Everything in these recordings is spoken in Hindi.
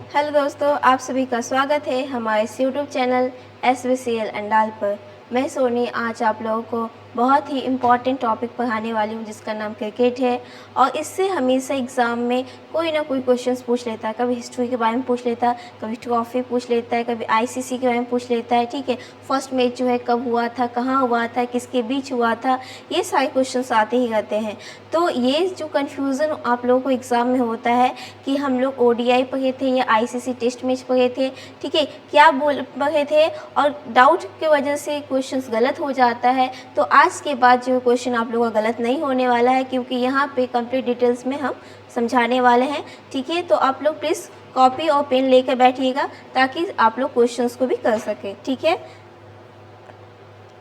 हेलो दोस्तों, आप सभी का स्वागत है हमारे इस यूट्यूब चैनल SVCL अंडाल पर। मैं सोनी आज आप लोगों को बहुत ही इम्पॉर्टेंट टॉपिक पढ़ाने वाली हूँ जिसका नाम क्रिकेट है। और इससे हमेशा एग्ज़ाम में कोई ना कोई क्वेश्चंस पूछ लेता है। कभी हिस्ट्री के बारे में पूछ लेता है, कभी ट्रॉफी पूछ लेता है, कभी ICC के बारे में पूछ लेता है। ठीक है, फर्स्ट मैच जो है कब हुआ था, कहाँ हुआ था, किसके बीच हुआ था, ये सारे क्वेश्चन आते ही रहते हैं। तो ये जो कन्फ्यूज़न आप लोगों को एग्ज़ाम में होता है कि हम लोग ODI पढ़े थे या ICC टेस्ट मैच पढ़े थे, ठीक है, क्या बोल पढ़े थे, और डाउट की वजह से क्वेश्चंस गलत हो जाता है। तो आज के बाद जो क्वेश्चन आप लोगों का गलत नहीं होने वाला है, क्योंकि यहाँ पे कंप्लीट डिटेल्स में हम समझाने वाले हैं। ठीक है, तो आप लोग प्लीज़ कॉपी और पेन लेकर बैठिएगा ताकि आप लोग क्वेश्चंस को भी कर सकें। ठीक है,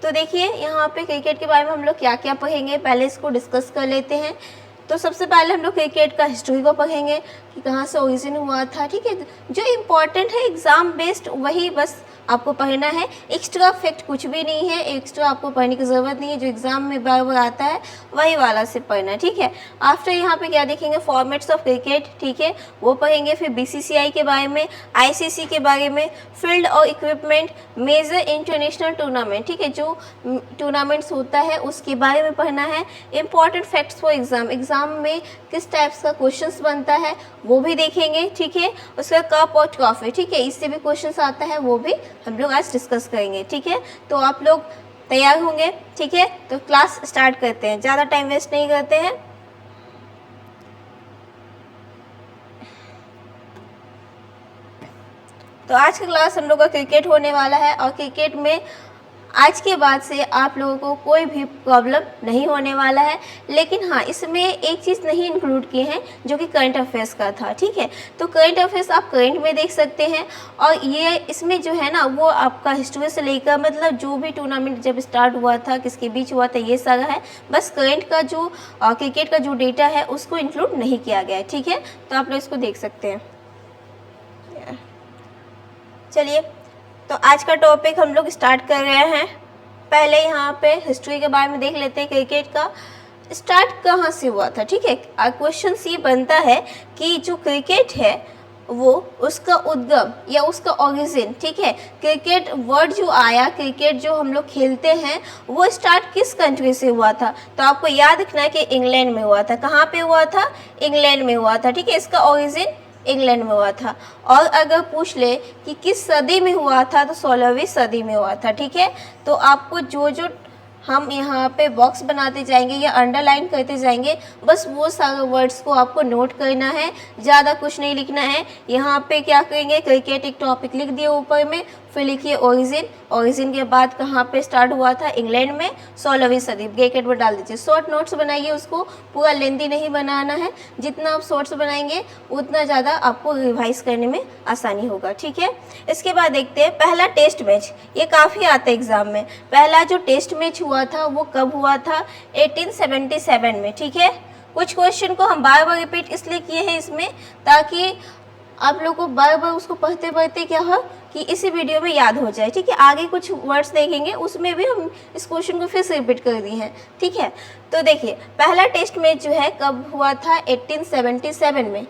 तो देखिए यहाँ पे क्रिकेट के बारे में हम लोग क्या क्या पढ़ेंगे, पहले इसको डिस्कस कर लेते हैं। तो सबसे पहले हम लोग क्रिकेट का हिस्ट्री को पढ़ेंगे कि कहाँ से ओरिजिन हुआ था। ठीक है, जो इम्पोर्टेंट है एग्ज़ाम बेस्ड वही बस आपको पढ़ना है, एक्स्ट्रा फैक्ट कुछ भी नहीं है, एक्स्ट्रा आपको पढ़ने की ज़रूरत नहीं है। जो एग्ज़ाम में बार बार आता है वही वाला से पढ़ना है। ठीक है, आफ्टर यहाँ पे क्या देखेंगे, फॉर्मेट्स ऑफ क्रिकेट, ठीक है, वो पढ़ेंगे। फिर BCCI के बारे में, ICC के बारे में, फील्ड और इक्विपमेंट, मेजर इंटरनेशनल टूर्नामेंट, ठीक है, जो टूर्नामेंट्स होता है उसके बारे में पढ़ना है। इंपॉर्टेंट फैक्ट्स फॉर एग्ज़ाम में किस टाइप्स का क्वेश्चंस बनता है वो भी देखेंगे। ठीक है, उसका कप और ट्रॉफी, ठीक है, इससे भी क्वेश्चंस आता है, वो भी हम लोग आज डिस्कस करेंगे। ठीक है, तो आप लोग तैयार होंगे। ठीक है, तो क्लास स्टार्ट करते हैं, ज़्यादा टाइम वेस्ट नहीं करते हैं। तो आज का क्लास हम लोग का क्रिकेट होने वाला है, और क्रिकेट में आज के बाद से आप लोगों को कोई भी प्रॉब्लम नहीं होने वाला है। लेकिन हाँ, इसमें एक चीज़ नहीं इंक्लूड किए हैं जो कि करंट अफेयर्स का था। ठीक है, तो करंट अफेयर्स आप करंट में देख सकते हैं, और ये इसमें जो है ना वो आपका हिस्ट्री से लेकर मतलब जो भी टूर्नामेंट जब स्टार्ट हुआ था, किसके बीच हुआ था, ये सारा है। बस करंट का जो क्रिकेट का जो डेटा है उसको इंक्लूड नहीं किया गया है। ठीक है, तो आप लोग इसको देख सकते हैं। चलिए, तो आज का टॉपिक हम लोग स्टार्ट कर रहे हैं। पहले यहाँ पे हिस्ट्री के बारे में देख लेते हैं, क्रिकेट का स्टार्ट कहाँ से हुआ था। ठीक है, क्वेश्चन ये बनता है कि जो क्रिकेट है वो उसका उद्गम या उसका ओरिजिन, ठीक है, क्रिकेट वर्ड जो आया, क्रिकेट जो हम लोग खेलते हैं, वो स्टार्ट किस कंट्री से हुआ था। तो आपको याद रखना है कि इंग्लैंड में हुआ था। कहाँ पे हुआ था? इंग्लैंड में हुआ था। ठीक है, इसका ओरिजिन इंग्लैंड में हुआ था। और अगर पूछ ले कि किस सदी में हुआ था, तो 16वीं सदी में हुआ था। ठीक है, तो आपको जो जो हम यहाँ पे बॉक्स बनाते जाएंगे या अंडरलाइन करते जाएंगे, बस वो सारे वर्ड्स को आपको नोट करना है, ज़्यादा कुछ नहीं लिखना है। यहाँ पे क्या करेंगे, क्रिकेट एक टॉपिक लिख दिए ऊपर में, फिर लिखिए ओरिजिन, ओरिजिन के बाद कहाँ पे स्टार्ट हुआ था, इंग्लैंड में, 16वीं सदी, ब्रैकेट में डाल दीजिए। शॉर्ट नोट्स बनाइए, उसको पूरा लेंथी नहीं बनाना है। जितना आप शॉर्ट्स बनाएंगे उतना ज़्यादा आपको रिवाइज करने में आसानी होगा। ठीक है, इसके बाद देखते हैं पहला टेस्ट मैच। ये काफ़ी आता है एग्जाम में। पहला जो टेस्ट मैच हुआ था वो कब हुआ था? 1877 में। ठीक है, कुछ क्वेश्चन को हम बार बार रिपीट इसलिए किए हैं इसमें, ताकि आप लोग को बार बार उसको पढ़ते पढ़ते क्या हो कि इसी वीडियो में याद हो जाए। ठीक है, आगे कुछ वर्ड्स देखेंगे उसमें भी हम इस क्वेश्चन को फिर से रिपीट कर दिए हैं। ठीक है, तो देखिए पहला टेस्ट मैच जो है कब हुआ था? 1877 में।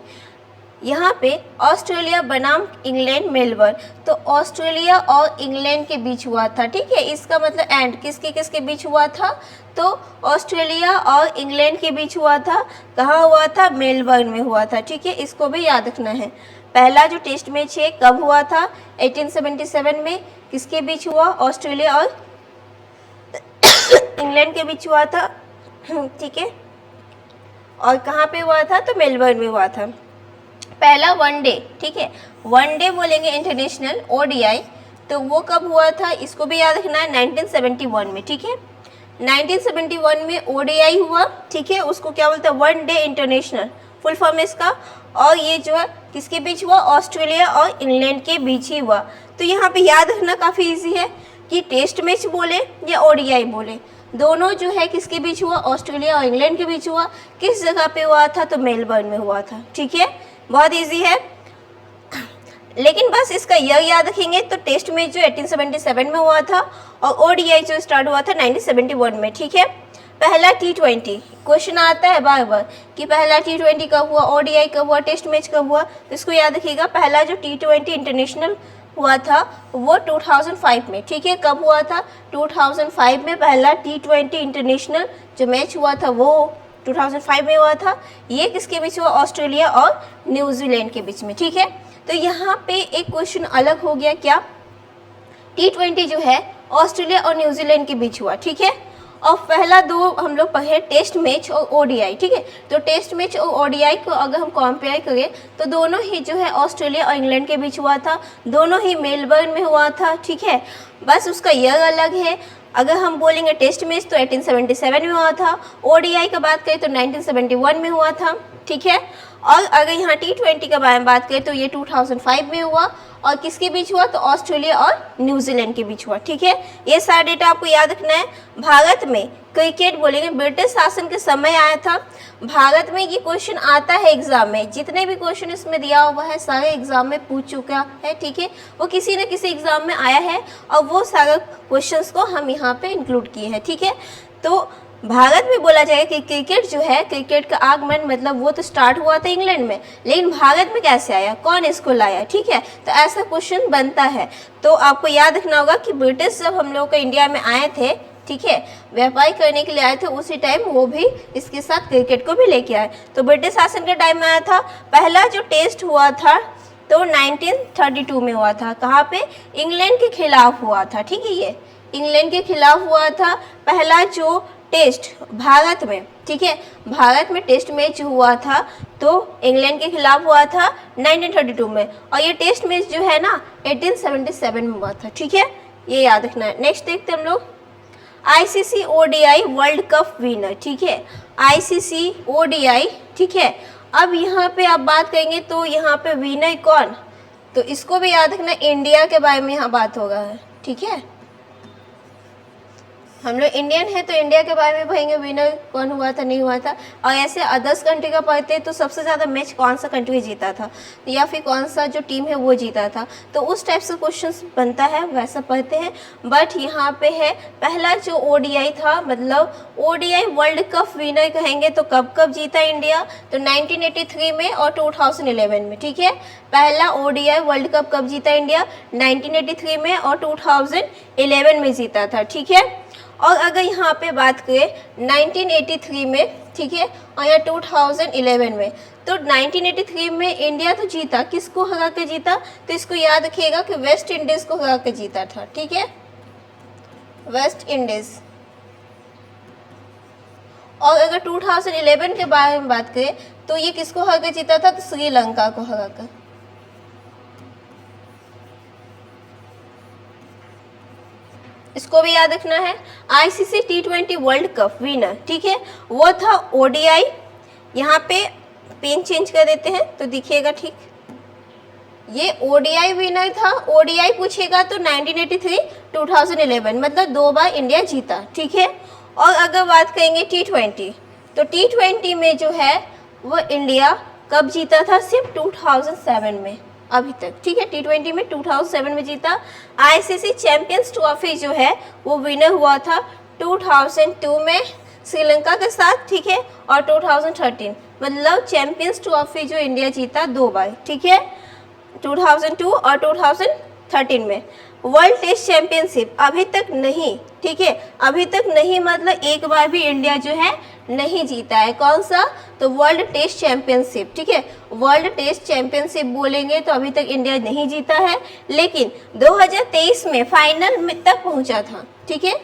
यहाँ पे ऑस्ट्रेलिया बनाम इंग्लैंड मेलबर्न, तो ऑस्ट्रेलिया और इंग्लैंड के बीच हुआ था। ठीक है, इसका मतलब एंड किसके किसके बीच हुआ था? तो ऑस्ट्रेलिया और इंग्लैंड के बीच हुआ था। कहाँ हुआ था? मेलबर्न में हुआ था। ठीक है, इसको भी याद रखना है। पहला जो टेस्ट मैच है कब हुआ था? 1877 में। किसके बीच हुआ? ऑस्ट्रेलिया और इंग्लैंड के बीच हुआ था। ठीक है, और कहाँ पे हुआ था? तो मेलबर्न में हुआ था। पहला वनडे, ठीक है, वनडे बोलेंगे इंटरनेशनल, ODI, तो वो कब हुआ था? इसको भी याद रखना है, 1971 में। ठीक है, 1971 में ODI हुआ। ठीक है, उसको क्या बोलते हैं? One day international, full form इसका। और ये जो है किसके बीच हुआ? ऑस्ट्रेलिया और इंग्लैंड के बीच ही हुआ। तो यहाँ पे याद रखना काफ़ी ईजी है कि टेस्ट मैच बोले या ODI बोले, दोनों जो है किसके बीच हुआ? ऑस्ट्रेलिया और इंग्लैंड के बीच हुआ। किस जगह पे हुआ था? तो मेलबर्न में हुआ था। ठीक है, बहुत इजी है, लेकिन बस इसका ईयर याद रखेंगे। तो टेस्ट मैच जो 1877 में हुआ था, और ODI जो स्टार्ट हुआ था 1971 में। ठीक है, पहला T20 क्वेश्चन आता है बार बार कि पहला T20 कब हुआ, ODI कब हुआ, टेस्ट मैच कब हुआ, तो इसको याद रखिएगा। पहला जो T20 इंटरनेशनल हुआ था वो 2005 में, ठीक है। कब हुआ था? 2005 में पहला T20 इंटरनेशनल जो मैच हुआ था वो 2005 में हुआ था। ये किसके बीच हुआ? ऑस्ट्रेलिया और न्यूजीलैंड के बीच में, ठीक है। तो यहाँ पे एक क्वेश्चन अलग हो गया, क्या? T20 जो है ऑस्ट्रेलिया और न्यूजीलैंड के बीच हुआ, ठीक है। और पहला दो हम लोग पढ़े टेस्ट मैच और ODI, ठीक है। तो टेस्ट मैच और ODI को अगर हम कंपेयर करें तो दोनों ही जो है ऑस्ट्रेलिया और इंग्लैंड के बीच हुआ था, दोनों ही मेलबर्न में हुआ था, ठीक है। बस उसका ईयर अलग है। अगर हम बोलेंगे टेस्ट मैच तो 1877 में हुआ था, ODI का बात करें तो 1971 में हुआ था, ठीक है। और अगर यहाँ T20 के बारे में बात करें तो ये 2005 में हुआ और किसके बीच हुआ? तो ऑस्ट्रेलिया और न्यूजीलैंड के बीच हुआ, ठीक है। ये सारा डेटा आपको याद रखना है। भारत में क्रिकेट बोलेंगे ब्रिटिश शासन के समय आया था। भारत में ये क्वेश्चन आता है एग्जाम में, जितने भी क्वेश्चन इसमें दिया हुआ है सारे एग्जाम में पूछ चुका है, ठीक है। वो किसी न किसी एग्जाम में आया है और वो सारे क्वेश्चंस को हम यहाँ पे इंक्लूड किए हैं, ठीक है। तो भारत में बोला जाएगा कि क्रिकेट जो है, क्रिकेट का आगमन मतलब वो तो स्टार्ट हुआ था इंग्लैंड में, लेकिन भारत में कैसे आया, कौन इसको लाया, ठीक है। तो ऐसा क्वेश्चन बनता है। तो आपको याद रखना होगा कि ब्रिटिश जब हम लोग को इंडिया में आए थे, ठीक है, व्यापार करने के लिए आए थे, उसी टाइम वो भी इसके साथ क्रिकेट को भी लेके आए। तो ब्रिटिश शासन के टाइम में आया था। पहला जो टेस्ट हुआ था तो 1932 में हुआ था। कहाँ पे? इंग्लैंड के खिलाफ हुआ था, ठीक है। ये इंग्लैंड के खिलाफ हुआ था पहला जो टेस्ट भारत में, ठीक है। भारत में टेस्ट मैच हुआ था तो इंग्लैंड के खिलाफ हुआ था 1932 में, और ये टेस्ट मैच जो है ना 1877 में हुआ था, ठीक है। ये याद रखना है। नेक्स्ट देखते हैं हम लोग ICC ODI world cup winner, ठीक है। ICC ODI, ठीक है। अब यहाँ पे आप बात करेंगे तो यहाँ पे विनर कौन, तो इसको भी याद रखना, इंडिया के बारे में यहाँ बात होगा, ठीक है। हम लोग इंडियन है तो इंडिया के बारे में पढ़ेंगे, विनर कौन हुआ था, नहीं हुआ था। और ऐसे अदर्स कंट्री का पढ़ते तो सबसे ज़्यादा मैच कौन सा कंट्री जीता था या फिर कौन सा जो टीम है वो जीता था, तो उस टाइप से क्वेश्चंस बनता है, वैसा पढ़ते हैं। बट यहाँ पे है पहला जो ODI था, मतलब ODI वर्ल्ड कप विनर कहेंगे तो कब कब जीता इंडिया, तो 1983 में और 2011 में, ठीक है। पहला ODI वर्ल्ड कप कब जीता इंडिया? 1983 में और 2011 में जीता था, ठीक है। और अगर यहाँ पे बात करें 1983 में, ठीक है, और यहाँ 2011 में, तो 1983 में इंडिया तो जीता, किसको हरा के जीता, तो इसको याद रखिएगा कि वेस्ट इंडीज को हरा के जीता था, ठीक है, वेस्ट इंडीज। और अगर 2011 के बारे में बात करें तो ये किसको हरा के जीता था, तो श्रीलंका को हरा कर। इसको भी याद रखना है। ICC T20 world cup winner, ठीक है, वो था ODI। यहाँ पे पेन चेंज कर देते हैं तो दिखिएगा, ठीक। ये ODI विनर था। ODI पूछेगा तो 1983, 2011, मतलब 2 बार इंडिया जीता, ठीक है। और अगर बात करेंगे T20, तो T20 में जो है वो इंडिया कब जीता था, सिर्फ 2007 में अभी तक, ठीक है। T20 में 2007 में जीता। ICC चैंपियंस ट्रॉफी जो है वो विनर हुआ था 2002 में श्रीलंका के साथ, ठीक है, और 2013, मतलब चैंपियंस ट्रॉफी जो इंडिया जीता 2 बार, ठीक है, 2002 और 2013 में। वर्ल्ड टेस्ट चैंपियनशिप अभी तक नहीं, ठीक है, अभी तक नहीं, मतलब एक बार भी इंडिया जो है नहीं जीता है। कौन सा, तो वर्ल्ड टेस्ट चैंपियनशिप, ठीक है। वर्ल्ड टेस्ट चैंपियनशिप बोलेंगे तो अभी तक इंडिया नहीं जीता है, लेकिन 2023 में फाइनल में तक पहुंचा था, ठीक है।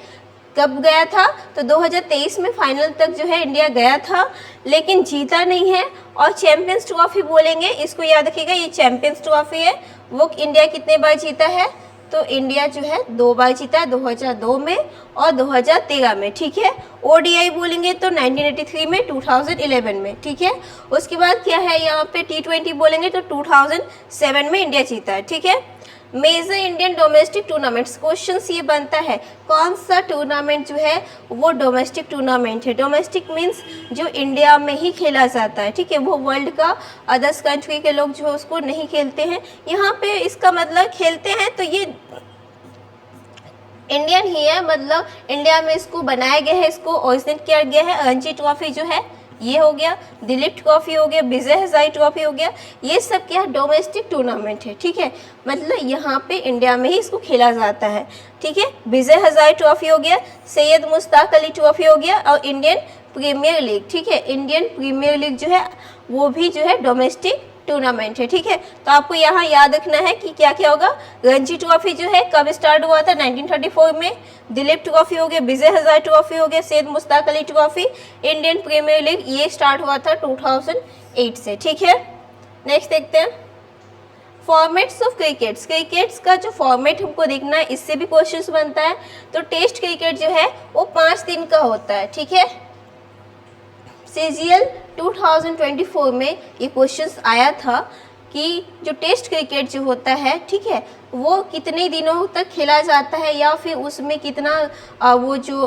कब गया था, तो 2023 में फाइनल तक जो है इंडिया गया था, लेकिन जीता नहीं है। और चैंपियंस ट्रॉफी बोलेंगे, इसको याद रखिएगा, ये चैंपियंस ट्रॉफी है, वो इंडिया कितने बार जीता है, तो इंडिया जो है 2 बार जीता, 2002 में और 2013 में, ठीक है। ODI बोलेंगे तो 1983 में, 2011 में, ठीक है। उसके बाद क्या है यहाँ पे T20 बोलेंगे तो 2007 में इंडिया जीता है, ठीक है। Major Indian domestic tournaments, question ये बनता है कौन सा टूर्नामेंट जो है वो डोमेस्टिक टूर्नामेंट है। डोमेस्टिक मीन्स जो इंडिया में ही खेला जाता है, ठीक है, वो वर्ल्ड का अदर्स कंट्री के लोग जो है उसको नहीं खेलते हैं। यहाँ पे इसका मतलब खेलते हैं तो ये इंडियन ही है, मतलब इंडिया में इसको बनाया गया है, इसको ओरिजिनेट किया गया है। रणजी ट्रॉफी जो है ये हो गया, दिलीप ट्रॉफी हो गया, विजय हजारे ट्रॉफी हो गया, ये सब क्या डोमेस्टिक टूर्नामेंट है, ठीक है, मतलब यहाँ पे इंडिया में ही इसको खेला जाता है, ठीक है। विजय हजारे ट्रॉफी हो गया, सैयद मुश्ताक अली ट्रॉफी हो गया, और इंडियन प्रीमियर लीग, ठीक है, इंडियन प्रीमियर लीग जो है वो भी जो है डोमेस्टिक टूर्नामेंट है, ठीक है। तो आपको यहाँ याद रखना है कि क्या क्या होगा। रणजी ट्रॉफी जो है कब स्टार्ट हुआ था, 1934 में। दिलीप ट्रॉफी हो गया, विजय हजारे ट्रॉफी हो गया, Syed Mushtaq Ali trophy, Indian Premier League, ये स्टार्ट हुआ था 2008 से, ठीक है। नेक्स्ट देखते हैं फॉर्मेट्स ऑफ क्रिकेट्स। क्रिकेट्स का जो फॉर्मेट हमको देखना है, इससे भी क्वेश्चंस बनता है। तो टेस्ट क्रिकेट जो है वो 5 दिन का होता है, ठीक है। CGL 2024 में ये क्वेश्चंस आया था कि जो टेस्ट क्रिकेट जो होता है, ठीक है, वो कितने दिनों तक खेला जाता है, या फिर उसमें कितना वो जो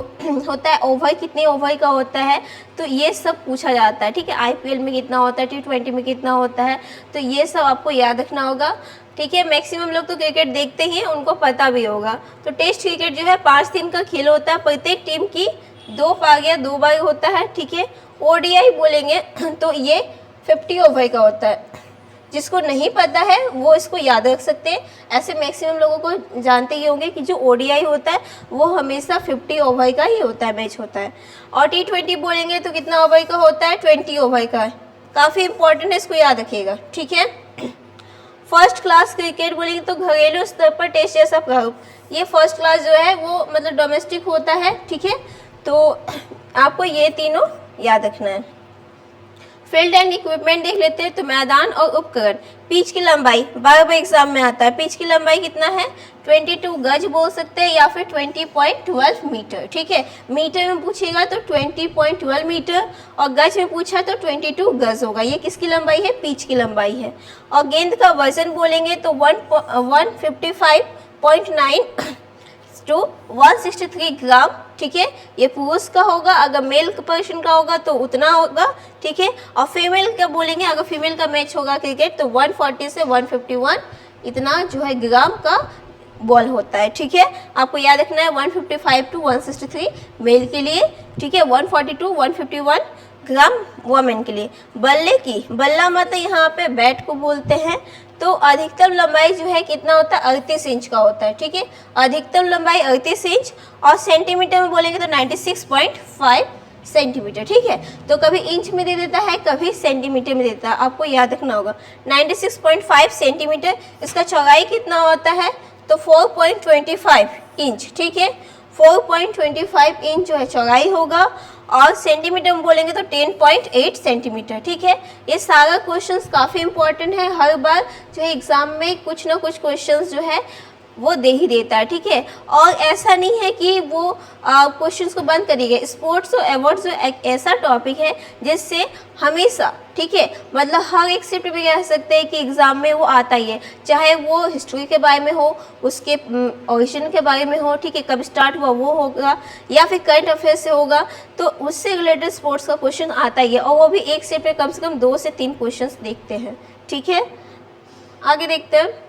होता है ओवर, कितने ओवर का होता है, तो ये सब पूछा जाता है, ठीक है। IPL में कितना होता है, T20 में कितना होता है, तो ये सब आपको याद रखना होगा, ठीक है। मैक्सिमम लोग तो क्रिकेट देखते ही हैं, उनको पता भी होगा। तो टेस्ट क्रिकेट जो है 5 दिन का खेल होता है, प्रत्येक टीम की 2 पारियां 2 बार होता है, ठीक है। ODI बोलेंगे तो ये 50 ओवर का होता है। जिसको नहीं पता है वो इसको याद रख सकते हैं। ऐसे मैक्सिमम लोगों को जानते ही होंगे कि जो ODI होता है वो हमेशा 50 ओवर का ही होता है, मैच होता है। और T20 बोलेंगे तो कितना ओवर का होता है, 20 ओवर का है। काफ़ी इंपॉर्टेंट है, इसको याद रखिएगा, ठीक है। फर्स्ट क्लास क्रिकेट बोलेंगे तो घरेलू स्तर पर टेस्ट जैसा प्रारूप, ये फर्स्ट क्लास जो है वो मतलब डोमेस्टिक होता है, ठीक है। तो आपको ये तीनों याद रखना है। फील्ड एंड इक्विपमेंट देख लेते हैं। तो मैदान और उपकरण। पिच की लंबाई बार बार एग्जाम में आता है, पिच की लंबाई कितना है, 22 गज बोल सकते हैं, या फिर 20.12 मीटर, ठीक है। मीटर में पूछेगा तो 20.12 मीटर, और गज में पूछा तो 22 गज होगा। ये किसकी लंबाई है, पिच की लंबाई है। और गेंद का वजन बोलेंगे तो 155.9 टू 163 ग्राम, ठीक है। ये पुरुष का होगा, अगर मेल पर्सन का होगा तो उतना होगा, ठीक है। और फीमेल का बोलेंगे, अगर फीमेल का मैच होगा क्रिकेट तो 140 से 151 इतना जो है ग्राम का बॉल होता है, ठीक है। आपको याद रखना है 155 टू 163 मेल के लिए, ठीक है, 140 टू 151 ग्राम वुमेन के लिए। बल्ले की, बल्ला मतलब यहाँ पे बैट को बोलते हैं। तो अधिकतम लंबाई जो है कितना होता है, 38 इंच का होता है, ठीक है। अधिकतम लंबाई 38 इंच, और सेंटीमीटर में बोलेंगे तो 96.5 सेंटीमीटर, ठीक है। तो कभी इंच में दे देता है, कभी सेंटीमीटर में देता है, आपको याद रखना होगा। 96.5 सेंटीमीटर। इसका चौड़ाई कितना होता है, तो 4.25 इंच, ठीक है। 4.25 इंच जो है चौड़ाई होगा, और सेंटीमीटर में बोलेंगे तो 10.8 सेंटीमीटर, ठीक है। ये सारा क्वेश्चंस काफ़ी इंपॉर्टेंट है, हर बार जो है एग्जाम में कुछ ना कुछ क्वेश्चंस जो है वो दे ही देता है, ठीक है। और ऐसा नहीं है कि वो क्वेश्चंस को बंद करिएगा। स्पोर्ट्स और अवार्ड्स जो एक ऐसा टॉपिक है जिससे हमेशा, ठीक है, मतलब हर एक शिफ्ट में कह सकते हैं कि एग्ज़ाम में वो आता ही है, चाहे वो हिस्ट्री के बारे में हो, उसके ओरिजिन के बारे में हो, ठीक है, कब स्टार्ट हुआ वो होगा, या फिर करंट अफेयर से होगा, तो उससे रिलेटेड स्पोर्ट्स का क्वेश्चन आता ही है। और वो भी एक शिफ्ट में कम से कम 2 से 3 क्वेश्चन देखते हैं, ठीक है। आगे देखते हैं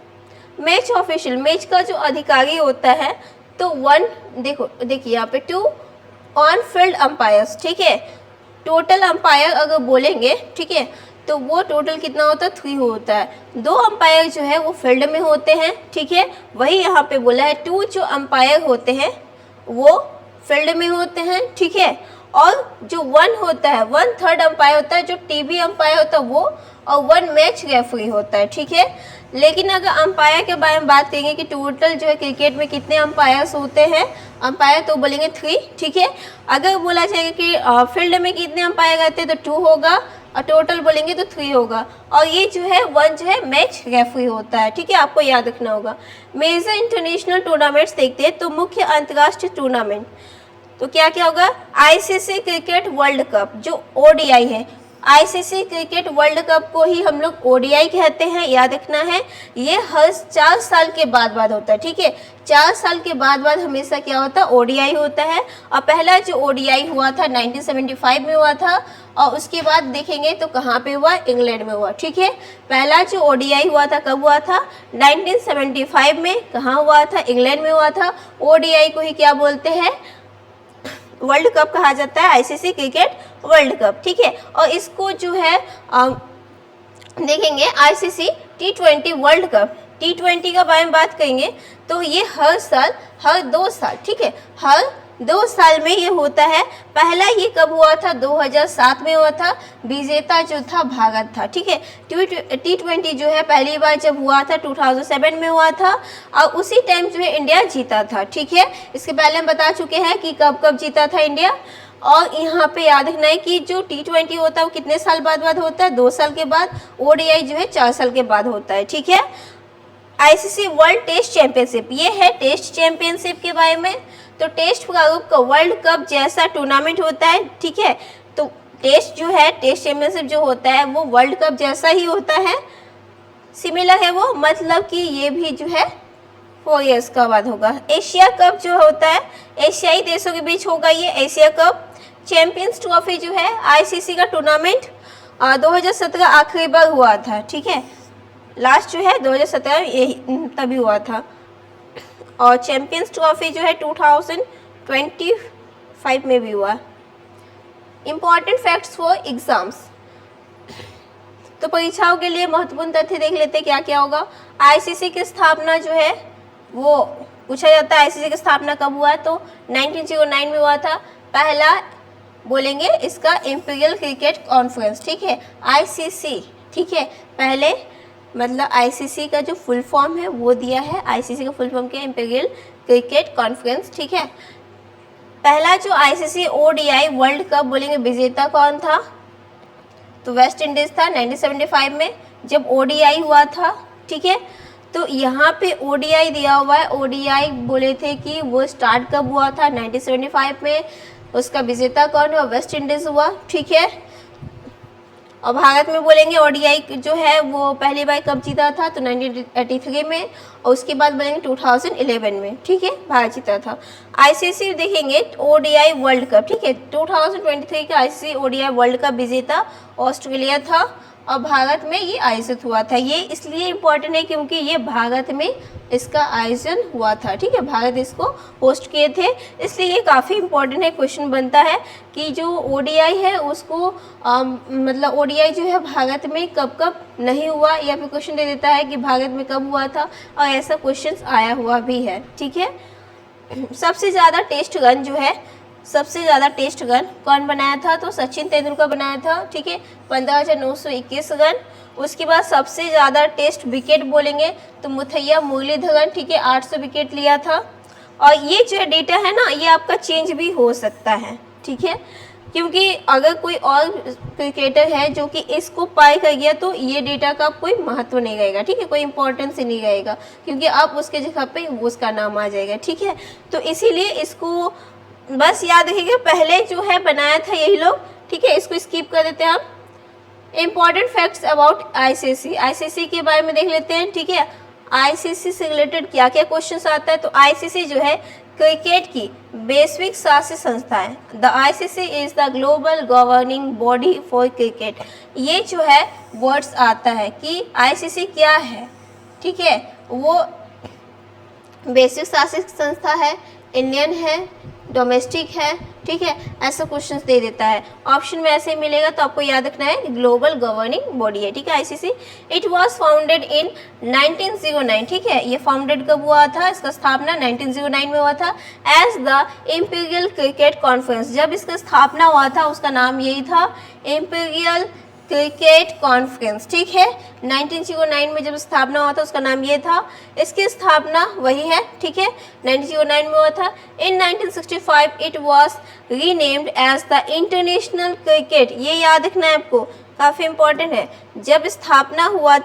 मैच ऑफिशियल। मैच का जो अधिकारी होता है तो 1, देखिए यहाँ पे 2 ऑन फील्ड अंपायर्स, ठीक है। टोटल अंपायर अगर बोलेंगे, ठीक है, तो वो टोटल कितना होता है, 3 होता है। 2 अंपायर जो है वो फील्ड में होते हैं, ठीक है, वही यहाँ पे बोला है। 2 जो अंपायर होते हैं वो फील्ड में होते हैं, ठीक है। और जो 1 होता है, 1/3 अंपायर होता है, जो टीवी अंपायर होता है वो, और 1 मैच रेफरी होता है, ठीक है। लेकिन अगर अंपायर के बारे में बात करेंगे कि टोटल जो है क्रिकेट में कितने अंपायर्स होते हैं अंपायर, तो बोलेंगे 3, ठीक है। अगर बोला जाएगा कि फील्ड में कितने अंपायर रहते हैं तो 2 होगा, और टोटल बोलेंगे तो 3 होगा। और ये जो है 1 जो है मैच रेफरी होता है, ठीक है, आपको याद रखना होगा। मेजर इंटरनेशनल टूर्नामेंट्स देखते हैं। तो मुख्य अंतर्राष्ट्रीय टूर्नामेंट तो क्या क्या होगा, ICC क्रिकेट वर्ल्ड कप जो ODI है। आईसीसी क्रिकेट वर्ल्ड कप को ही हम लोग ओडीआई कहते हैं, याद रखना है। ये हर 4 साल के बाद होता है, ठीक है। 4 साल के बाद हमेशा क्या होता है, ओडीआई होता है। और पहला जो ओडीआई हुआ था 1975 में हुआ था, और उसके बाद देखेंगे तो कहाँ पे हुआ, इंग्लैंड में हुआ, ठीक है। पहला जो ओडीआई हुआ था कब हुआ था, 1975 में। कहाँ हुआ था, इंग्लैंड में हुआ था। ओडीआई को ही क्या बोलते हैं, वर्ल्ड कप कहा जाता है, आईसीसी क्रिकेट वर्ल्ड कप, ठीक है। और इसको जो है देखेंगे ICC T20 world cup, T20 का बारे में बात करेंगे तो ये हर साल, हर 2 साल, ठीक है, हर 2 साल में ये होता है। पहला ये कब हुआ था, 2007 में हुआ था। विजेता जो था भारत था, ठीक है। T20 जो है पहली बार जब हुआ था 2007 में हुआ था, और उसी टाइम जो है इंडिया जीता था, ठीक है। इसके पहले हम बता चुके हैं कि कब कब जीता था इंडिया। और यहाँ पे याद रखना है कि जो T20 होता है वो कितने साल बाद होता है, 2 साल के बाद। ओडीआई जो है 4 साल के बाद होता है, ठीक है। आईसीसी वर्ल्ड टेस्ट चैंपियनशिप, ये है टेस्ट चैंपियनशिप के बारे में। तो टेस्ट प्रारूप का वर्ल्ड कप जैसा टूर्नामेंट होता है, ठीक है। तो टेस्ट जो है, टेस्ट चैंपियनशिप जो होता है वो वर्ल्ड कप जैसा ही होता है, सिमिलर है वो, मतलब कि ये भी जो है 4 ईयर्स का बाद होगा। एशिया कप जो होता है एशियाई देशों के बीच होगा, ये एशिया कप। चैंपियंस ट्रॉफी जो है आईसीसी का टूर्नामेंट 2017 आखिरी बार हुआ था, ठीक है। लास्ट जो है 2017 यही तभी हुआ था। और चैंपियंस ट्रॉफी जो है 2025 में भी हुआ। इम्पॉर्टेंट फैक्ट्स फॉर एग्जाम्स, तो परीक्षाओं के लिए महत्वपूर्ण तथ्य देख लेते क्या क्या होगा। आईसीसी की स्थापना जो है वो पूछा जाता है, आईसीसी की स्थापना कब हुआ, तो 1909 में हुआ था। पहला बोलेंगे इसका इंपीरियल क्रिकेट कॉन्फ्रेंस, ठीक है, आईसीसी, ठीक है। पहले मतलब आईसीसी का जो फुल फॉर्म है वो दिया है, आईसीसी का फुल फॉर्म क्या है, इंपीरियल क्रिकेट कॉन्फ्रेंस, ठीक है। पहला जो आईसीसी ओडीआई वर्ल्ड कप बोलेंगे विजेता कौन था, तो वेस्ट इंडीज था 1975 में जब ओडीआई हुआ था, ठीक है। तो यहाँ पे ओडीआई दिया हुआ है, ओडीआई बोले थे कि वो स्टार्ट कब हुआ था, 1975 में। उसका विजेता कौन हुआ, वेस्ट इंडीज हुआ, ठीक है। और भारत में बोलेंगे ओडीआई जो है वो पहली बार कब जीता था, तो 1983 में। और उसके बाद बोलेंगे 2011 में, ठीक है, भारत जीता था। आईसीसी देखेंगे ओडीआई वर्ल्ड कप, ठीक है, 2023 का आईसीसी ओडीआई वर्ल्ड कप विजेता ऑस्ट्रेलिया था, और भारत में ये आयोजित हुआ था। ये इसलिए इम्पोर्टेंट है क्योंकि ये भारत में इसका आयोजन हुआ था, ठीक है, भारत इसको होस्ट किए थे, इसलिए ये काफ़ी इम्पोर्टेंट है। क्वेश्चन बनता है कि जो ओडीआई है उसको मतलब ओडीआई जो है भारत में कब कब नहीं हुआ, या फिर क्वेश्चन दे देता है कि भारत में कब हुआ था, और ऐसा क्वेश्चन आया हुआ भी है, ठीक है। सबसे ज़्यादा टेस्ट रन जो है, सबसे ज़्यादा टेस्ट रन कौन बनाया था, तो सचिन तेंदुलकर बनाया था, ठीक है, 15,921 रन। उसके बाद सबसे ज़्यादा टेस्ट विकेट बोलेंगे तो मुथैया मुरलीधरन, ठीक है, 800 विकेट लिया था। और ये जो डेटा है ना, ये आपका चेंज भी हो सकता है, ठीक है, क्योंकि अगर कोई और क्रिकेटर है जो कि इसको पाई कर गया तो ये डेटा का कोई महत्व नहीं रहेगा, ठीक है, कोई इंपॉर्टेंस ही नहीं रहेगा, क्योंकि आप उसके जगह पे उसका नाम आ जाएगा, ठीक है। तो इसीलिए इसको बस याद रखिएगा, पहले जो है बनाया था यही लोग, ठीक है, इसको स्किप कर देते हैं हम। Important facts about ICC, ICC के बारे में देख लेते हैं, ठीक है। आईसीसी से रिलेटेड क्या क्या क्वेश्चन आता है, तो आईसीसी जो है क्रिकेट की वैश्विक शासी संस्था है। The ICC is the global governing body for cricket. ये जो है वर्ड्स आता है कि आईसीसी क्या है, ठीक है, वो वैश्विक शासित संस्था है, इंडियन है, डोमेस्टिक है, ठीक है, ऐसा क्वेश्चंस दे देता है। ऑप्शन में ऐसे ही मिलेगा, तो आपको याद रखना है ग्लोबल गवर्निंग बॉडी है, ठीक है, ICC. It was founded in 1909, ठीक है, ये फाउंडेड कब हुआ था, इसका स्थापना 1909 में हुआ था, as the Imperial Cricket Conference. जब इसका स्थापना हुआ था उसका नाम यही था, इंपीरियल क्रिकेट कॉन्फ्रेंस, ठीक है। 1909 में जब स्थापना हुआ था उसका नाम ये था, इसकी स्थापना वही है, ठीक है, 1909 में हुआ था। In 1965 it was renamed as the International Cricket. ये याद रखना है आपको, काफ़ी इंपॉर्टेंट है। जब स्थापना हुआ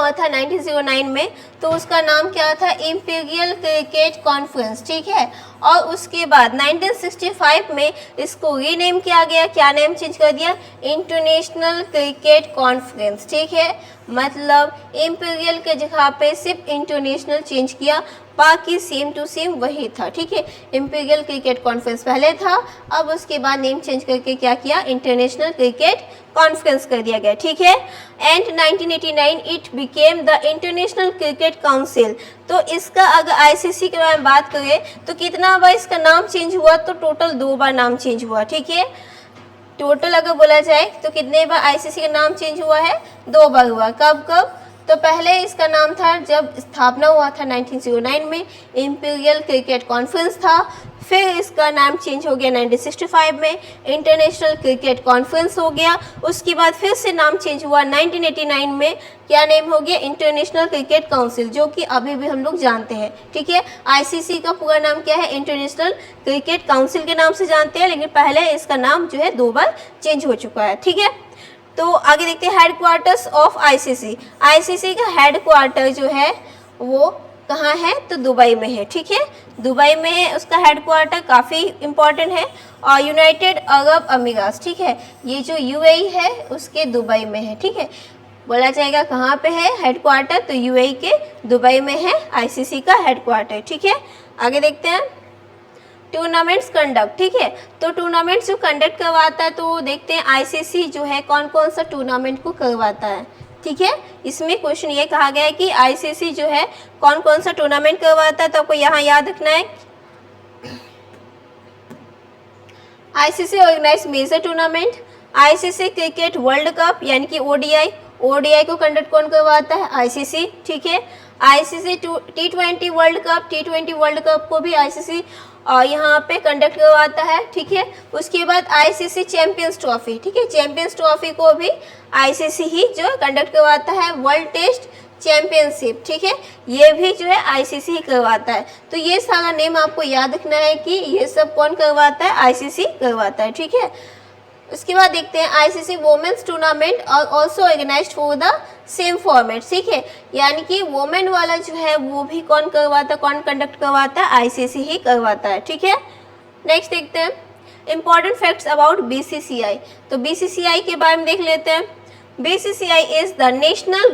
था 1909 में, तो उसका नाम क्या था, इंपीरियल क्रिकेट कॉन्फ्रेंस, ठीक है। और उसके बाद 1965 में इसको रीनेम किया गया, क्या नेम चेंज कर दिया, इंटरनेशनल क्रिकेट कॉन्फ्रेंस, ठीक है, मतलब इंपीरियल के जगह पे सिर्फ इंटरनेशनल चेंज किया, बाकी सेम टू सेम वही था, ठीक है, इंपीरियल क्रिकेट कॉन्फ्रेंस पहले था, अब उसके बाद नेम चेंज करके क्या किया, इंटरनेशनल क्रिकेट कॉन्फ्रेंस कर दिया गया, ठीक है। And 1989 it became the International cricket council. तो इसका अगर आईसीसी के बारे में बात करें तो कितना बार इसका नाम चेंज हुआ, तो टोटल 2 बार नाम चेंज हुआ, ठीक है। टोटल अगर बोला जाए तो कितने बार आईसीसी का नाम चेंज हुआ है, 2 बार हुआ। कब कब, तो पहले इसका नाम था जब स्थापना हुआ था 1909 में, इंपीरियल क्रिकेट कॉन्फ्रेंस था, फिर इसका नाम चेंज हो गया 1965 में, इंटरनेशनल क्रिकेट कॉन्फ्रेंस हो गया, उसके बाद फिर से नाम चेंज हुआ 1989 में, क्या नेम हो गया, इंटरनेशनल क्रिकेट काउंसिल, जो कि अभी भी हम लोग जानते हैं, ठीक है। आईसीसी का पूरा नाम क्या है, इंटरनेशनल क्रिकेट काउंसिल के नाम से जानते हैं, लेकिन पहले इसका नाम जो है 2 बार चेंज हो चुका है, ठीक है। तो आगे देखते हैं हेडक्वार्टर्स ऑफ आईसीसी। आईसीसी का हेडक्वार्टर जो है वो कहाँ है, तो दुबई में है, ठीक है, दुबई में है उसका हेडक्वार्टर, काफ़ी इंपॉर्टेंट है, और यूनाइटेड अरब अमीरात, ठीक है, ये जो यूएई है उसके दुबई में है, ठीक है। बोला जाएगा कहाँ पे है हेडक्वार्टर, तो यूएई के दुबई में है आईसीसी का हेडक्वार्टर, ठीक है। आगे देखते हैं टूर्नामेंट्स कंडक्ट, ठीक है, तो टूर्नामेंट्स जो कंडक्ट करवाता है, तो देखते हैं आईसीसी जो है कौन कौन सा टूर्नामेंट को करवाता है, ठीक है। इसमें क्वेश्चन ये कहा गया है कि आईसीसी जो है कौन कौन सा टूर्नामेंट करवाता है, तो आपको यहाँ याद रखना है ICC organize major tournament, ICC cricket world cup यानी कि ओडीआई, ओडीआई को कंडक्ट कौन करवाता है, आईसीसी, ठीक है। ICC T20 world cup, T20 world cup को भी आईसीसी यहाँ पे कंडक्ट करवाता है, ठीक है। उसके बाद आईसीसी चैंपियंस ट्रॉफी, ठीक है, चैंपियंस ट्रॉफी को भी आईसीसी ही जो है कंडक्ट करवाता है। वर्ल्ड टेस्ट चैंपियनशिप, ठीक है, ये भी जो है आईसीसी ही करवाता है। तो ये सारा नेम आपको याद रखना है कि ये सब कौन करवाता है, आईसीसी करवाता है, ठीक है। उसके बाद देखते हैं आईसीसी वोमेन्स टूर्नामेंट और also organized for the same format, ठीक है, यानी कि वोमेन वाला जो है वो भी कौन करवाता है, कौन कंडक्ट करवाता है, आईसीसी ही करवाता है, ठीक है। नेक्स्ट देखते हैं इंपॉर्टेंट फैक्ट्स अबाउट बीसीसीआई। तो बीसीसीआई के बारे में देख लेते हैं। BCCI is the national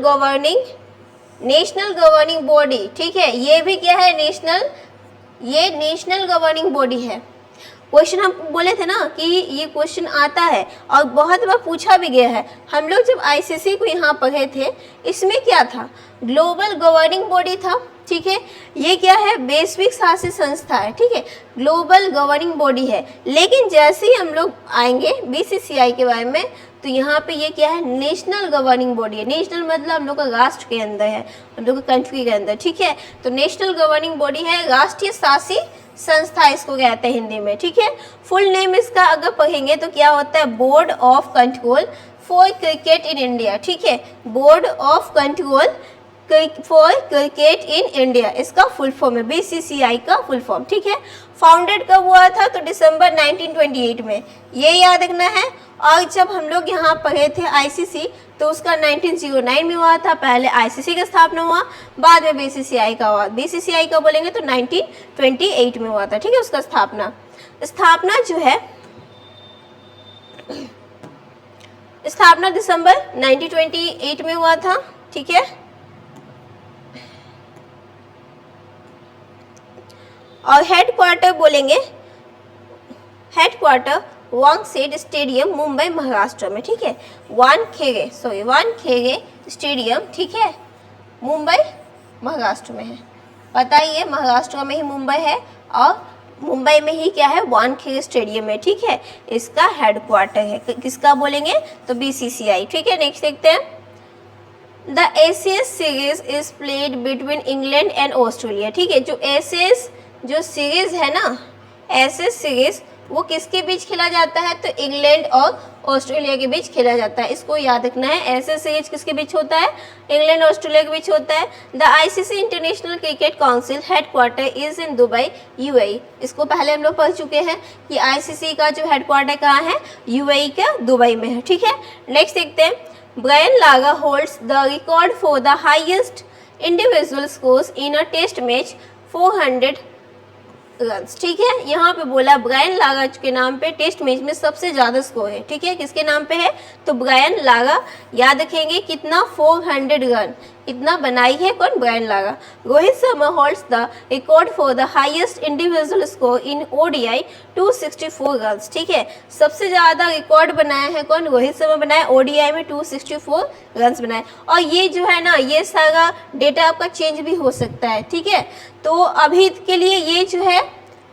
governing body, ठीक है, ये भी क्या है, नेशनल गवर्निंग बॉडी है। क्वेश्चन हम बोले थे ना कि ये क्वेश्चन आता है और बहुत बार पूछा भी गया है। हम लोग जब आईसीसी को यहाँ पढ़े थे, इसमें क्या था, ग्लोबल गवर्निंग बॉडी था, ठीक है, ये क्या है, वैश्विक शासित संस्था है, ठीक है, ग्लोबल गवर्निंग बॉडी है। लेकिन जैसे ही हम लोग आएंगे बीसीसीआई के बारे में, तो यहाँ पे ये क्या है, नेशनल गवर्निंग बॉडी है। नेशनल मतलब हम लोग का राष्ट्र के अंदर है, हम लोग का कंट्री के अंदर, ठीक है। तो नेशनल गवर्निंग बॉडी है, राष्ट्रीय शासी संस्था इसको कहते हैं हिंदी में, ठीक है। फुल नेम इसका अगर पढ़ेंगे तो क्या होता है, board of control for cricket in India, ठीक है, board of control for cricket in India, इसका फुल फॉर्म है, बीसीसीआई का फुल फॉर्म, ठीक है। फाउंडेड कब हुआ था, तो दिसंबर 1928 में, ये याद रखना है। और जब हम लोग यहाँ पढ़े थे आईसीसी, तो उसका 1909 में हुआ था, पहले आईसीसी का स्थापना हुआ, बाद में बीसीसीआई का हुआ। बीसीसीआई का बोलेंगे तो 1928 में हुआ था, ठीक है, उसका स्थापना जो है, स्थापना दिसंबर 1928 में हुआ था, ठीक है। और हेडक्वार्टर बोलेंगे, हेडक्वार्टर वानखेड़े स्टेडियम मुंबई महाराष्ट्र में, ठीक है, वानखेड़े स्टेडियम, ठीक है, मुंबई महाराष्ट्र में है। पता ही है महाराष्ट्र में ही मुंबई है, और मुंबई में ही क्या है, वानखेड़े स्टेडियम है, ठीक है, इसका हेडक्वार्टर है। किसका बोलेंगे, तो बीसीसीआई, ठीक है। नेक्स्ट देखते हैं the Ashes series is played between England and Australia, ठीक है, जो एशेज जो सीरीज है ना, एशेज सीरीज वो किसके बीच खेला जाता है, तो इंग्लैंड और ऑस्ट्रेलिया के बीच खेला जाता है, इसको याद रखना है। एशेज सीरीज किसके बीच होता है, इंग्लैंड और ऑस्ट्रेलिया के बीच होता है। The ICC international cricket council headquarter is in Dubai UAE, इसको पहले हम लोग पढ़ चुके हैं कि आईसीसी का जो हेडक्वार्टर कहाँ है, यूएई का दुबई में है, ठीक है। नेक्स्ट देखते हैं Brian Lara holds the record for the highest individual scores in a test match 400 runs, ठीक है। यहाँ पे बोला ब्रायन लारा के नाम पे टेस्ट मैच में सबसे ज़्यादा स्कोर है, ठीक है। किसके नाम पे है? तो ब्रायन लारा। याद रखेंगे कितना? 400 रन इतना बनाई है कौन? Brian Lara. Rohit Sharma holds the record for the highest individual score in ODI 264 runs, ठीक है। सबसे ज़्यादा रिकॉर्ड बनाया है कौन? रोहित शर्मा बनाया, ओडीआई में 264 रन्स बनाए। और ये जो है ना, ये सारा डेटा आपका चेंज भी हो सकता है, ठीक है। तो अभी के लिए ये जो है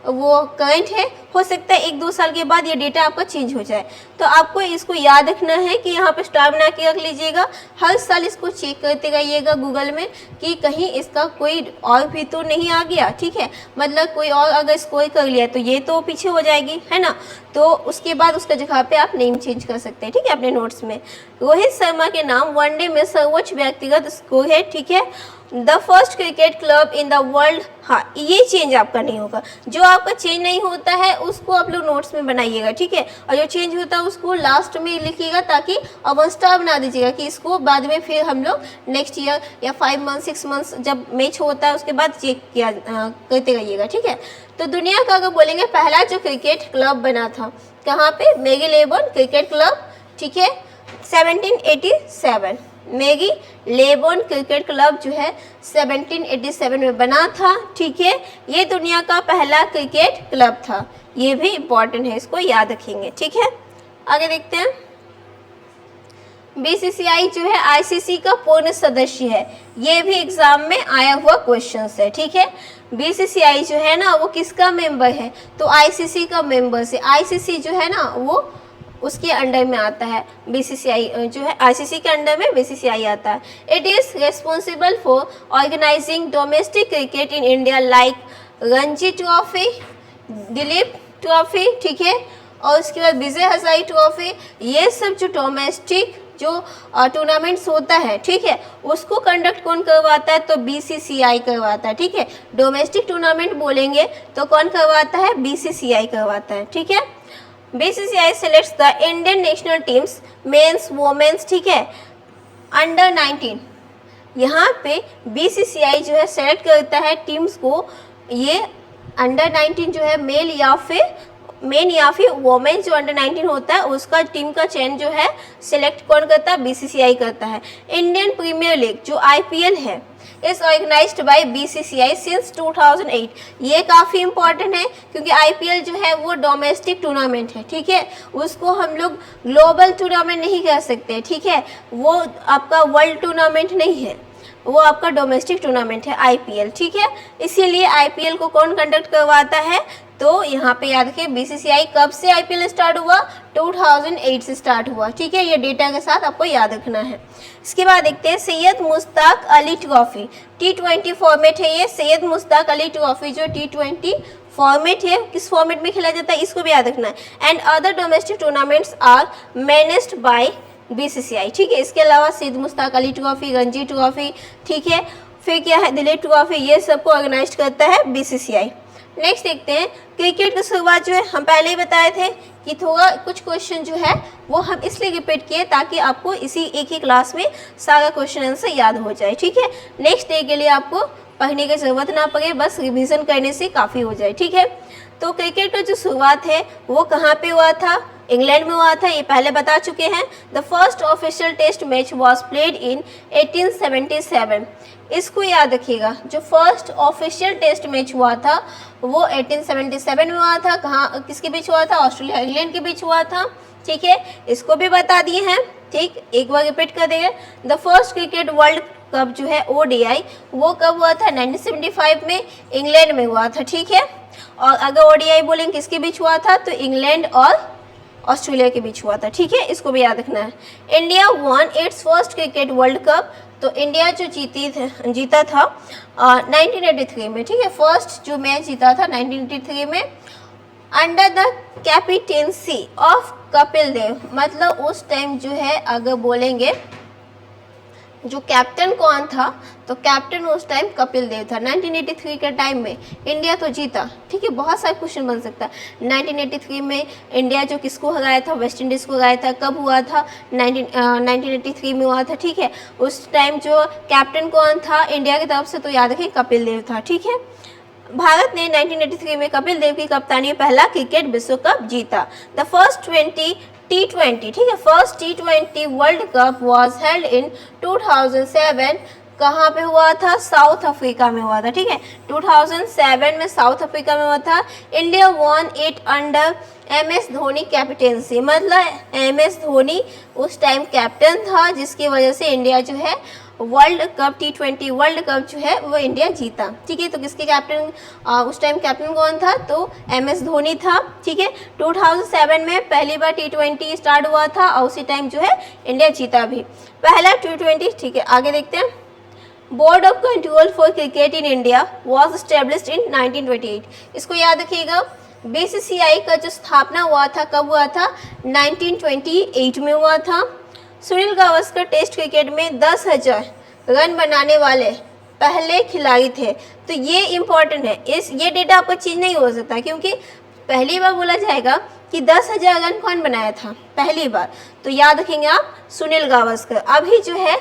वो करंट है, हो सकता है 1-2 साल के बाद ये डेटा आपका चेंज हो जाए। तो आपको इसको याद रखना है कि यहाँ पे स्टार बना के रख लीजिएगा। हर साल इसको चेक करते रहिएगा गूगल में कि कहीं इसका कोई और भी तो नहीं आ गया, ठीक है। मतलब कोई और अगर स्कोर कर लिया तो ये तो पीछे हो जाएगी, है ना। तो उसके बाद उसका जगह पे आप नेम चेंज कर सकते हैं, ठीक है, अपने नोट्स में। रोहित शर्मा के नाम वनडे में सर्वोच्च व्यक्तिगत स्कोर है, ठीक है। The first cricket club in the world, हाँ ये चेंज आपका नहीं होगा। जो आपका चेंज नहीं होता है उसको आप लोग नोट्स में बनाइएगा, ठीक है। और जो चेंज होता है उसको लास्ट में लिखिएगा, ताकि अब स्टार बना दीजिएगा कि इसको बाद में फिर हम लोग नेक्स्ट ईयर या 5 मंथ 6 मंथ्स जब मैच होता है उसके बाद चेक किया करते रहिएगा, ठीक है। तो दुनिया का अगर बोलेंगे पहला जो क्रिकेट क्लब बना था कहाँ पे? मैगी लेबन क्रिकेट क्लब, ठीक है, 1787। मैगी लेबन क्रिकेट क्लब जो है 1787 में बना था, ठीक है। ये दुनिया का पहला क्रिकेट क्लब था। ये भी इम्पॉर्टेंट है, इसको याद रखेंगे, ठीक है। आगे देखते हैं। बीसीसीआई जो है आईसीसी का पूर्ण सदस्य है। ये भी एग्जाम में आया हुआ क्वेश्चन है, ठीक है। बीसीसीआई जो है ना वो किसका मेंबर है? तो आईसीसी का मेंबर से। आईसीसी जो है ना वो उसके अंडर में आता है। बीसीसीआई जो है आईसीसी के अंडर में बीसीसीआई आता है। It is responsible for organizing domestic cricket in India like Ranji trophy, Dilip trophy, ठीक है। और उसके बाद विजय हजारे ट्रॉफी। ये सब जो डोमेस्टिक जो टूर्नामेंट्स होता है, ठीक है, उसको कंडक्ट कौन करवाता है? तो बीसीसीआई करवाता है, ठीक है। डोमेस्टिक टूर्नामेंट बोलेंगे तो कौन करवाता है? बीसीसीआई करवाता है, ठीक है। BCCI selects the Indian national teams men's women's, ठीक है, अंडर 19। यहाँ पे बीसीसीआई जो है सेलेक्ट करता है टीम्स को। ये अंडर 19 जो है मेल या फिर वोमेन जो अंडर 19 होता है उसका टीम का चयन जो है सिलेक्ट कौन करता है? बीसीसीआई करता है। इंडियन प्रीमियर लीग जो आईपीएल है is organized by BCCI since 2008। ये काफ़ी इंपॉर्टेंट है क्योंकि आईपीएल जो है वो डोमेस्टिक टूर्नामेंट है, ठीक है। उसको हम लोग ग्लोबल टूर्नामेंट नहीं कह सकते, ठीक है। वो आपका वर्ल्ड टूर्नामेंट नहीं है, वो आपका डोमेस्टिक टूर्नामेंट है आईपीएल, ठीक है। इसीलिए आईपीएल को कौन कंडक्ट करवाता है? तो यहाँ पे याद रखिए बीसीसीआई कब से आईपीएल स्टार्ट हुआ? 2008 से स्टार्ट हुआ, ठीक है। ये डेटा के साथ आपको याद रखना है। इसके बाद देखते हैं Syed Mushtaq Ali trophy, T20 format है ये। सैयद मुश्ताक अली ट्रॉफी जो T20 फॉर्मेट है, किस फॉर्मेट में खेला जाता है इसको भी याद रखना है। And other domestic tournaments are managed by BCCI, ठीक है। इसके अलावा सैयद मुश्ताक अली ट्रॉफी, रणजी ट्रॉफी, ठीक है, फिर क्या है दिलीप ट्रॉफी, ये सबको ऑर्गेनाइज करता है बीसीसीआई। नेक्स्ट देखते हैं क्रिकेट की शुरुआत जो है हम पहले ही बताए थे कि थोड़ा कुछ क्वेश्चन जो है वो हम इसलिए रिपीट किए ताकि आपको इसी एक ही क्लास में सारा क्वेश्चन आंसर याद हो जाए, ठीक है। नेक्स्ट डे के लिए आपको पढ़ने की ज़रूरत ना पड़े, बस रिवीजन करने से काफ़ी हो जाए, ठीक है। तो क्रिकेट का जो शुरुआत है वो कहाँ पे हुआ था? इंग्लैंड में हुआ था, ये पहले बता चुके हैं। The first official test match was played in 1877। इसको याद रखिएगा, जो फर्स्ट ऑफिशियल टेस्ट मैच हुआ था वो 1877 में हुआ था। कहाँ किसके बीच हुआ था? ऑस्ट्रेलिया इंग्लैंड के बीच हुआ था, ठीक है। इसको भी बता दिए हैं, ठीक, एक बार रिपीट कर देंगे। The first cricket world cup जो है ओडीआई वो कब हुआ था? 1975 में इंग्लैंड में हुआ था, ठीक है। और अगर ओडीआई बोलेंगे किसके बीच हुआ था तो इंग्लैंड और ऑस्ट्रेलिया के बीच हुआ था, ठीक है। इसको भी याद रखना है। India one it's first cricket world cup, तो इंडिया जो जीता था 1983 में, ठीक है। फर्स्ट जो मैच जीता था 1983 में under the captaincy of Kapil Dev. मतलब उस टाइम जो है अगर बोलेंगे जो कैप्टन कौन था तो कैप्टन उस टाइम कपिल देव था। 1983 के टाइम में इंडिया तो जीता, ठीक है। बहुत सारे क्वेश्चन बन सकता है। 1983 में इंडिया जो किसको हराया था? वेस्ट इंडीज़ को हराया था। कब हुआ था? 1983 में हुआ था, ठीक है। उस टाइम जो कैप्टन कौन था इंडिया की तरफ से तो याद रखें कपिल देव था, ठीक है। भारत ने 1983 में कपिल देव की कप्तानी में पहला क्रिकेट विश्व कप जीता। द फर्स्ट T20, ठीक है, first T20 world cup was held in 2007। कहाँ पे हुआ था? साउथ अफ्रीका में हुआ था, ठीक है, 2007 में साउथ अफ्रीका में हुआ था। India won it under MS Dhoni captaincy, मतलब MS धोनी उस टाइम कैप्टन था, जिसकी वजह से इंडिया जो है world cup T20 world cup जो है वो इंडिया जीता, ठीक है। तो किसके कैप्टन उस टाइम कैप्टन कौन था? तो MS धोनी था, ठीक है। 2007 में पहली बार T20 स्टार्ट हुआ था और उसी टाइम जो है इंडिया जीता भी पहला T20, ठीक है। आगे देखते हैं। Board of control for cricket in India was established in 1928। इसको याद रखिएगा, BCCI का जो स्थापना हुआ था कब हुआ था? 1928 में हुआ था। सुनील गावस्कर टेस्ट क्रिकेट में 10,000 रन बनाने वाले पहले खिलाड़ी थे। तो ये इम्पॉर्टेंट है, ये डेटा आपका चेंज नहीं हो सकता, क्योंकि पहली बार बोला जाएगा कि 10,000 रन कौन बनाया था पहली बार, तो याद रखेंगे आप सुनील गावस्कर। अभी जो है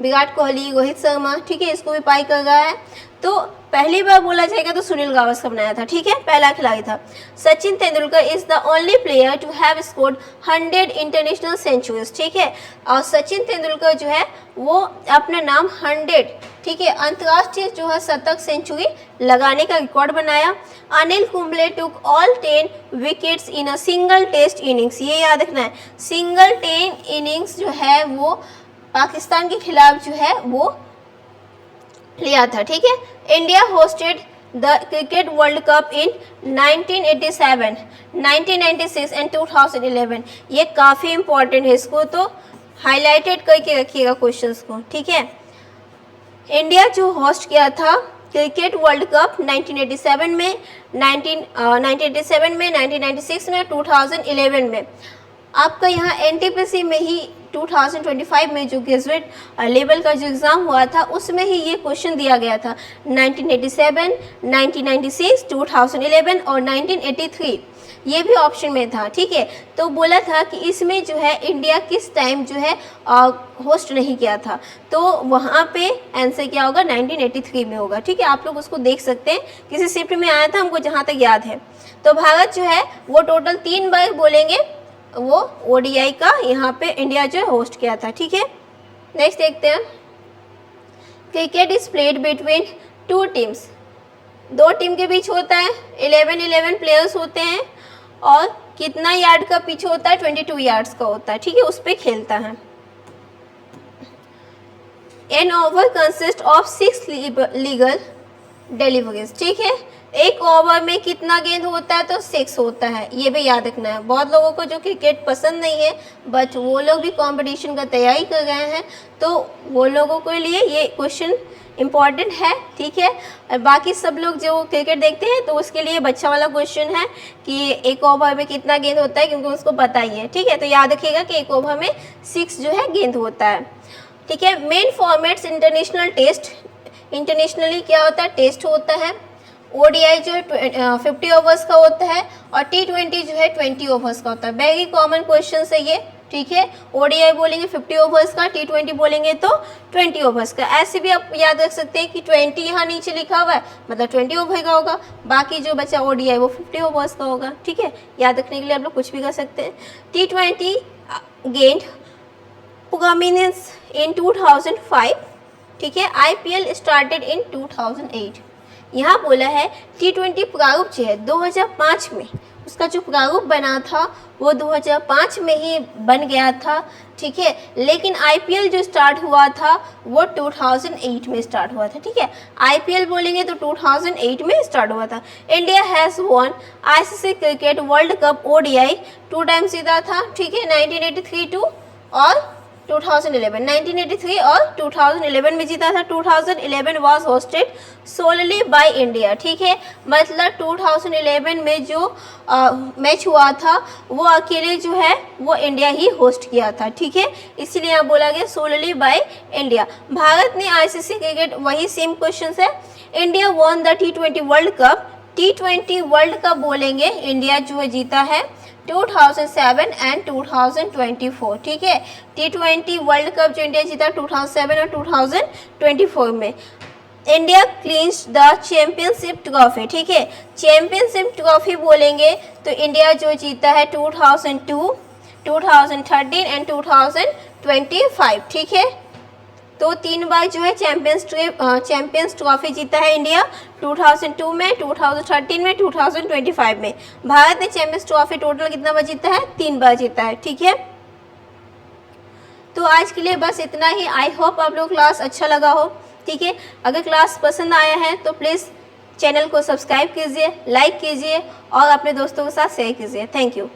विराट कोहली, रोहित शर्मा, ठीक है, इसको भी पाई कर रहा है। तो पहली बार बोला जाएगा तो सुनील गावस्कर बनाया था, ठीक है, पहला खिलाड़ी था। Sachin Tendulkar is the only player to have scored 100 international centuries, ठीक है। और सचिन तेंदुलकर जो है वो अपना नाम 100, ठीक है, अंतर्राष्ट्रीय जो है शतक सेंचुरी लगाने का रिकॉर्ड बनाया। Anil Kumble took all 10 wickets in a single test innings, ये याद रखना है, सिंगल 10 इनिंग्स जो है वो पाकिस्तान के खिलाफ जो है वो लिया था, ठीक है। India hosted the cricket world cup in 1987, 1996 and 2011। ये काफ़ी इंपॉर्टेंट है, इसको तो हाईलाइटेड करके रखिएगा क्वेश्चंस को, ठीक है। इंडिया जो होस्ट किया था क्रिकेट वर्ल्ड कप 1987 में, 1987 में, 1996 में, 2011 में। आपका यहाँ NTPC में ही 2025 में जो ग्रेजुएट लेवल का जो एग्ज़ाम हुआ था उसमें ही ये क्वेश्चन दिया गया था। 1987, 1996, 2011 और 1983 ये भी ऑप्शन में था, ठीक है। तो बोला था कि इसमें जो है इंडिया किस टाइम जो है होस्ट नहीं किया था, तो वहाँ पे आंसर क्या होगा? 1983 में होगा, ठीक है। आप लोग उसको देख सकते हैं, किसी शिफ्ट में आया था हमको जहाँ तक याद है। तो भारत जो है वो टोटल 3 बार बोलेंगे वो ODI का यहाँ पे इंडिया जो होस्ट किया था, ठीक है। नेक्स्ट देखते हैं। Cricket is played between 2 teams, 2 team के बीच होता है, 11 प्लेयर्स होते हैं और कितना यार्ड का पिच होता है? 22 यार्ड्स का होता है, ठीक है, उस पर खेलता है। An over consist of 6 legal deliveries, ठीक है। एक ओवर में कितना गेंद होता है? तो 6 होता है, ये भी याद रखना है। बहुत लोगों को जो क्रिकेट पसंद नहीं है बट वो लोग भी कंपटीशन का तैयारी कर रहे हैं, तो वो लोगों के लिए ये क्वेश्चन इम्पॉर्टेंट है, ठीक है। और बाकी सब लोग जो क्रिकेट देखते हैं तो उसके लिए बच्चा वाला क्वेश्चन है कि एक ओवर में कितना गेंद होता है, क्योंकि उसको पता ही है, ठीक है। तो याद रखिएगा कि एक ओवर में 6 जो है गेंद होता है, ठीक है। Main formats international test, internationally क्या होता है? टेस्ट होता है। ODI जो है 50 ओवर्स का होता है और T20 जो है 20 ओवर्स का होता है। वेरी कॉमन क्वेश्चन है ये, ठीक है। ODI बोलेंगे 50 ओवर्स का, T20 बोलेंगे तो 20 ओवर्स का। ऐसे भी आप याद रख सकते हैं कि 20 यहाँ नीचे लिखा हुआ है मतलब 20 ओवर का होगा, बाकी जो बचा ODI वो 50 ओवर्स का होगा, ठीक है। याद रखने के लिए आप लोग कुछ भी कर सकते हैं। T20 गेंद प्रोमिनेंस इन 2005, ठीक है। IPL started in 2008। यहाँ बोला है T20 प्रारूप जो है 2005 में, उसका जो प्रारूप बना था वो 2005 में ही बन गया था, ठीक है। लेकिन IPL जो स्टार्ट हुआ था वो 2008 में स्टार्ट हुआ था, ठीक है। IPL बोलेंगे तो 2008 में स्टार्ट हुआ था। India has won ICC cricket world cup ODI 2 times जीता था, ठीक है, 1983 और 2011, 1983 और 2011 में जीता था। 2011 was hosted solely by India, ठीक है, मतलब 2011 में जो मैच हुआ था वो अकेले जो है वो इंडिया ही होस्ट किया था, ठीक है, इसलिए यहाँ बोला गया सोलली बाय इंडिया। भारत ने ICC क्रिकेट, वही सेम क्वेश्चन है। India won the T20 world cup, T20 world cup बोलेंगे इंडिया जो है जीता है 2007 एंड 2024, ठीक है। T20 वर्ल्ड कप जो इंडिया जीता 2007 और 2024 में। इंडिया क्लींस द चैंपियनशिप ट्रॉफी, ठीक है। चैंपियनशिप ट्रॉफी बोलेंगे तो इंडिया जो जीता है 2002, 2013 एंड 2025, ठीक है। तो 3 बार जो है चैंपियंस ट्रॉफी जीता है इंडिया, 2002 में, 2013 में, 2025 में। भारत ने चैंपियंस ट्रॉफी टोटल कितना बार जीता है? 3 बार जीता है, ठीक है। तो आज के लिए बस इतना ही। आई होप आप लोग क्लास अच्छा लगा हो, ठीक है। अगर क्लास पसंद आया है तो प्लीज़ चैनल को सब्सक्राइब कीजिए, लाइक कीजिए और अपने दोस्तों के साथ शेयर कीजिए। Thank you.